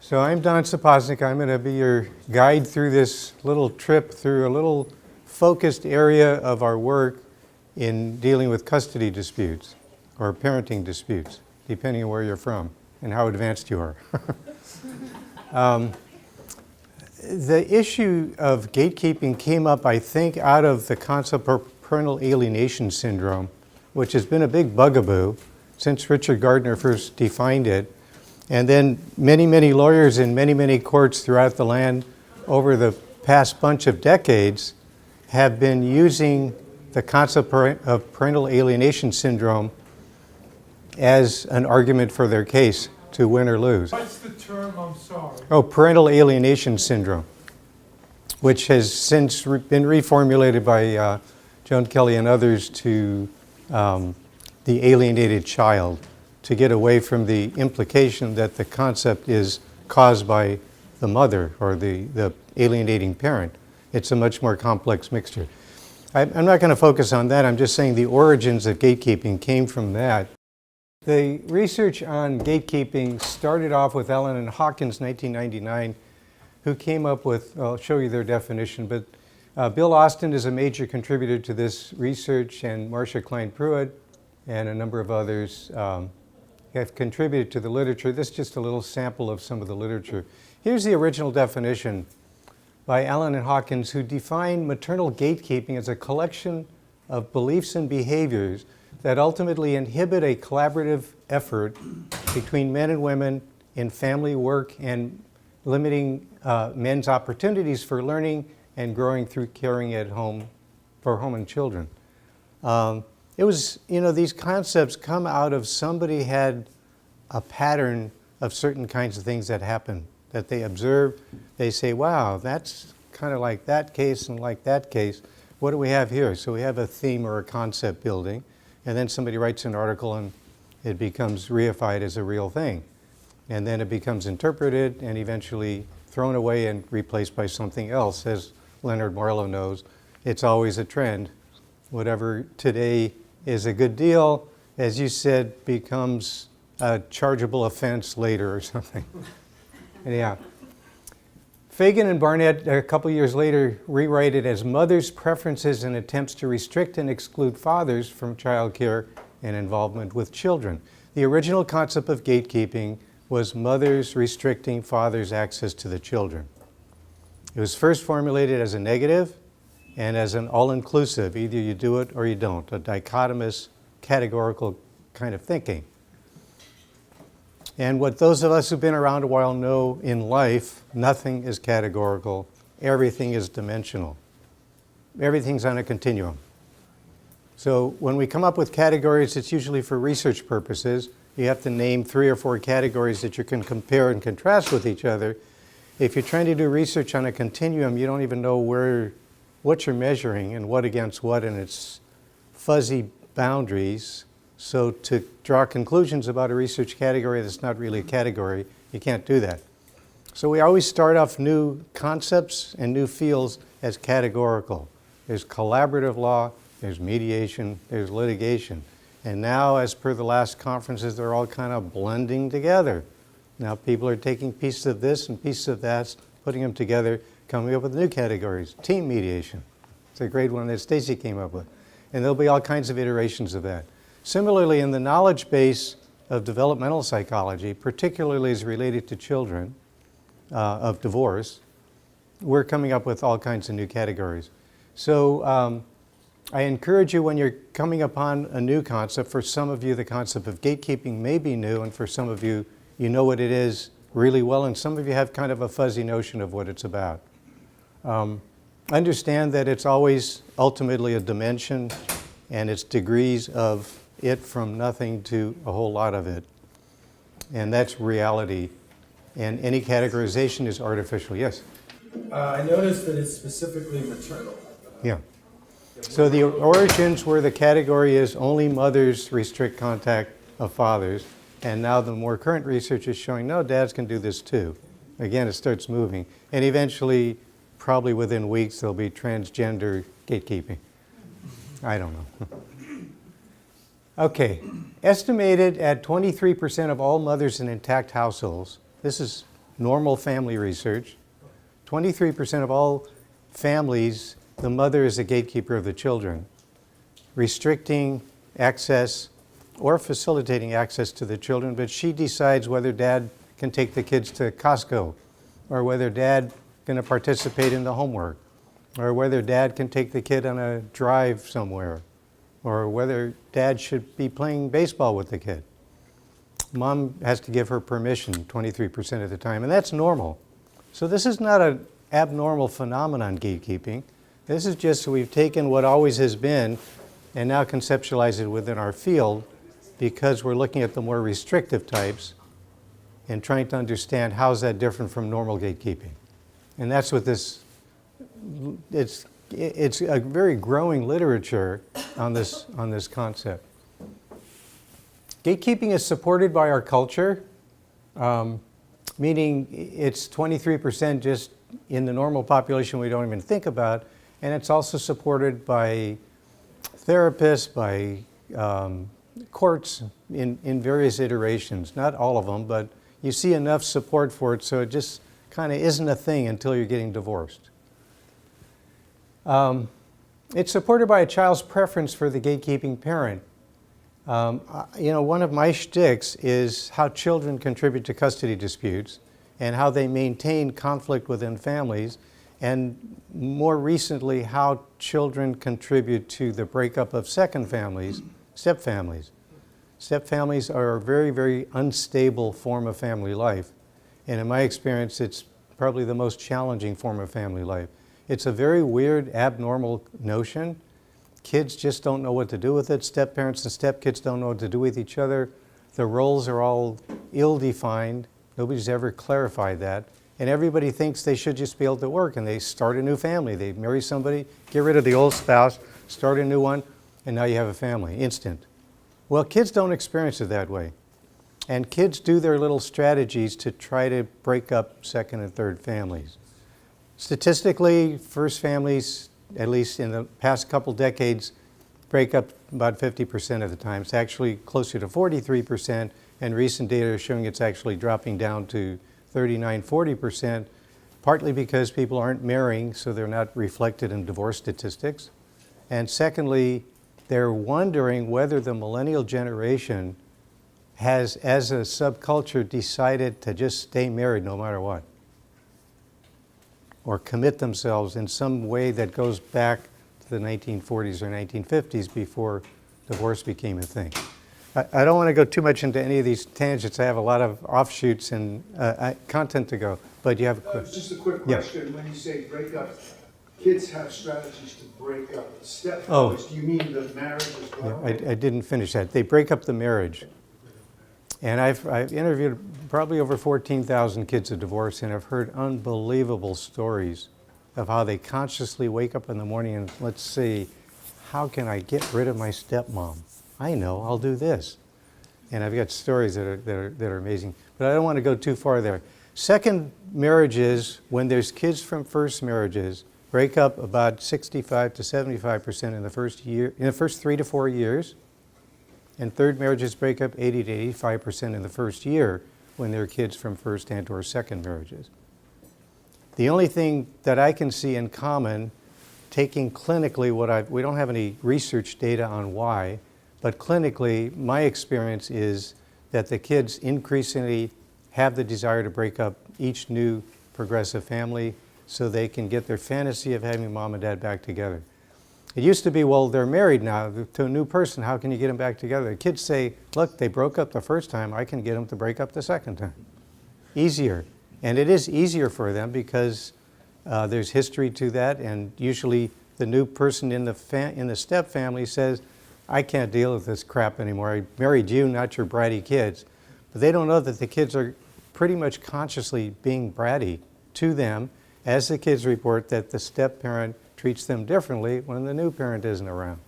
So I'm Don Saposnik. I'm going to be your guide through this little trip through a little focused area of our work in dealing with custody disputes or parenting disputes, depending on where you're from and how advanced you are. The issue of gatekeeping came up, I think, out of the concept of parental alienation syndrome, which has been a big bugaboo since Richard Gardner first defined it. And then many lawyers in many courts throughout the land over the past bunch of decades have been using the concept of parental alienation syndrome as an argument for their case to win or lose. What's the term? I'm sorry. Oh, parental alienation syndrome, which has since been reformulated by Joan Kelly and others to the alienated child, to get away from the implication that the concept is caused by the mother or the alienating parent. It's a much more complex mixture. I'm not going to focus on that. I'm just saying the origins of gatekeeping came from that. The research on gatekeeping started off with Allen and Hawkins, 1999, who came up with, I'll show you their definition, but Bill Austin is a major contributor to this research, and Marcia Klein Pruitt and a number of others have contributed to the literature. This is just a little sample of some of the literature. Here's the original definition by Allen and Hawkins, who defined maternal gatekeeping as a collection of beliefs and behaviors that ultimately inhibit a collaborative effort between men and women in family work and limiting men's opportunities for learning and growing through caring at home for home and children. It was, these concepts come out of somebody had a pattern of certain kinds of things that happen, that they observe. They say, wow, that's kind of like that case and like that case. What do we have here? So we have a theme or a concept building, and then somebody writes an article and it becomes reified as a real thing. And then it becomes interpreted and eventually thrown away and replaced by something else. As Leonard Marlowe knows, it's always a trend. Whatever today is a good deal, as you said, becomes a chargeable offense later or something. Yeah. Fagan and Barnett, a couple years later, rewrite it as mothers' preferences and attempts to restrict and exclude fathers from child care and involvement with children. The original concept of gatekeeping was mothers restricting fathers' access to the children. It was first formulated as a negative and as an all-inclusive, either you do it or you don't, a dichotomous, categorical kind of thinking. And what those of us who've been around a while know in life, nothing is categorical, everything is dimensional. Everything's on a continuum. So when we come up with categories, it's usually for research purposes. You have to name 3 or 4 categories that you can compare and contrast with each other. If you're trying to do research on a continuum, you don't even know what you're measuring and what against what, and it's fuzzy boundaries. So to draw conclusions about a research category that's not really a category, you can't do that. So we always start off new concepts and new fields as categorical. There's collaborative law, there's mediation, there's litigation. And now, as per the last conferences, they're all kind of blending together. Now people are taking pieces of this and pieces of that, putting them together, coming up with new categories. Team mediation. It's a great one that Stacy came up with. And there'll be all kinds of iterations of that. Similarly, in the knowledge base of developmental psychology, particularly as related to children of divorce, we're coming up with all kinds of new categories. So I encourage you, when you're coming upon a new concept, for some of you the concept of gatekeeping may be new, and for some of you, you know what it is really well, and some of you have kind of a fuzzy notion of what it's about. Understand that it's always ultimately a dimension, and it's degrees of it from nothing to a whole lot of it. And that's reality. And any categorization is artificial. Yes? I noticed that it's specifically maternal. Yeah. So the origins where the category is only mothers restrict contact of fathers, and now the more current research is showing, no, dads can do this too. Again, it starts moving. And eventually, probably within weeks, there'll be transgender gatekeeping. I don't know. Okay, estimated at 23% of all mothers in intact households, this is normal family research. 23% of all families, the mother is the gatekeeper of the children, restricting access or facilitating access to the children, but she decides whether dad can take the kids to Costco, or whether dad going to participate in the homework, or whether dad can take the kid on a drive somewhere, or whether dad should be playing baseball with the kid. Mom has to give her permission 23% of the time, and that's normal. So this is not an abnormal phenomenon, gatekeeping. This is just we've taken what always has been and now conceptualized it within our field, because we're looking at the more restrictive types and trying to understand how is that different from normal gatekeeping. And that's what this, it's a very growing literature on this concept. Gatekeeping is supported by our culture, meaning it's 23% just in the normal population we don't even think about, and it's also supported by therapists, by courts in various iterations. Not all of them, but you see enough support for it so it just kind of isn't a thing until you're getting divorced. It's supported by a child's preference for the gatekeeping parent. One of my shticks is how children contribute to custody disputes and how they maintain conflict within families, and more recently, how children contribute to the breakup of second families, step-families. Step-families are a very, very unstable form of family life, and in my experience, it's probably the most challenging form of family life. It's a very weird, abnormal notion. Kids just don't know what to do with it. Step-parents and step-kids don't know what to do with each other. The roles are all ill-defined. Nobody's ever clarified that. And everybody thinks they should just be able to work, and they start a new family. They marry somebody, get rid of the old spouse, start a new one, and now you have a family, instant. Well, kids don't experience it that way. And kids do their little strategies to try to break up second and third families. Statistically, first families, at least in the past couple decades, break up about 50% of the time. It's actually closer to 43%, and recent data is showing it's actually dropping down to 39, 40%, partly because people aren't marrying, so they're not reflected in divorce statistics. And secondly, they're wondering whether the millennial generation has, as a subculture, decided to just stay married no matter what, or commit themselves in some way that goes back to the 1940s or 1950s before divorce became a thing. I don't want to go too much into any of these tangents. I have a lot of offshoots and content to go, but you have a Just a quick Yes. question. When you say break up, kids have strategies to break up. Step-families, do you mean the marriage as well? I didn't finish that. They break up the marriage. And I've interviewed probably over 14,000 kids of divorce, and I've heard unbelievable stories of how they consciously wake up in the morning and, let's see, how can I get rid of my stepmom? I know, I'll do this. And I've got stories that are amazing, but I don't want to go too far there. Second marriages, when there's kids from first marriages, break up about 65 to 75% in the first year, in the first 3 to 4 years. And third marriages break up 80 to 85% in the first year when they're kids from first and or second marriages. The only thing that I can see in common, taking clinically we don't have any research data on why, but clinically, my experience is that the kids increasingly have the desire to break up each new progressive family so they can get their fantasy of having mom and dad back together. It used to be, well, they're married now to a new person, how can you get them back together? The kids say, look, they broke up the first time, I can get them to break up the second time. Easier. And it is easier for them because there's history to that, and usually the new person in the step family says, I can't deal with this crap anymore. I married you, not your bratty kids. But they don't know that the kids are pretty much consciously being bratty to them, as the kids report that the step parent treats them differently when the new parent isn't around.